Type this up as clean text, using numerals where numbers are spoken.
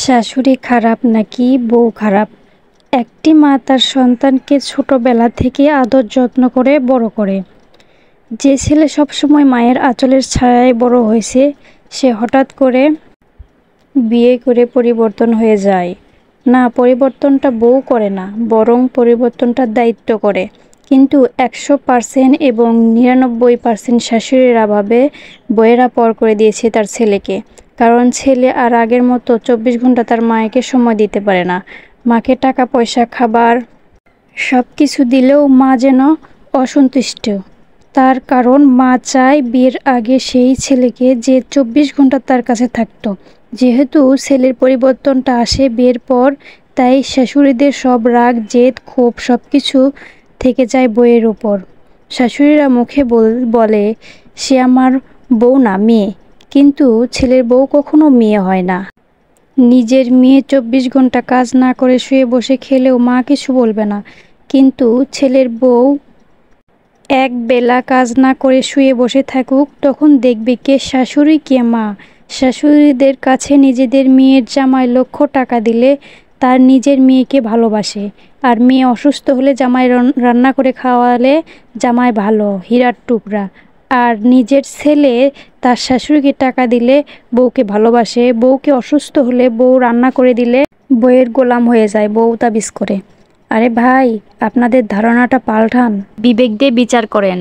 শাশুড়ি খারাপ নাকি বউ খারাপ? একটি মা তার সন্তানকে ছোটবেলা থেকে আদর যত্ন করে বড় করে। যে ছেলে সবসময় মায়ের আঁচলের ছায়ায় বড় হয়েছে, সে হঠাৎ করে বিয়ে করে পরিবর্তন হয়ে যায়। না, পরিবর্তনটা বউ করে না, বরং পরিবর্তনটা দায়িত্ব করে। কিন্তু 100% এবং 99% শাশুড়িরা ভাবে বউয়েরা পর করে দিয়েছে তার ছেলেকে। কারণ ছেলে আর আগের মতো 24 ঘন্টা তার মাকে সময় দিতে পারে না। মাকে টাকা পয়সা খাবার সব কিছু দিলেও মা যেন অসন্তুষ্ট। তার কারণ মা চায় বিয়ের আগে সেই ছেলেকে যে 24 ঘন্টা তার কাছে থাকতো। যেহেতু ছেলের পরিবর্তনটা আসে বিয়ের পর, তাই শাশুড়িদের সব রাগ জেদ ক্ষোভ সব কিছু থেকে যায় বউয়ের উপর। শাশুড়িরা মুখে বলে সে আমার বউ না, মেয়ে। কিন্তু ছেলের বউ কখনো মেয়ে হয় না। নিজের মেয়ে 24 ঘন্টা কাজ না করে শুয়ে বসে খেলেও মা কিছু বলবে না। কিন্তু ছেলের বউ এক বেলা কাজ না করে শুয়ে বসে থাকুক, তখন দেখবে কে শাশুড়ি কে মা। শাশুড়িদের কাছে নিজেদের মেয়ের জামাই লক্ষ টাকা দিলে তার নিজের মেয়েকে ভালোবাসে। আর মেয়ে অসুস্থ হলে জামাই রান্না করে খাওয়ালে জামাই ভালো, হীরার টুকরা। আর নিজের ছেলে তার শাশুড়িকে টাকা দিলে বউকে ভালোবাসে। বউকে অসুস্থ হলে বউ রান্না করে দিলে বউয়ের গোলাম হয়ে যায়, বউ তাবিজ করে। আরে ভাই, আপনাদের ধারণাটা পাল্টান, বিবেক দিয়ে বিচার করেন।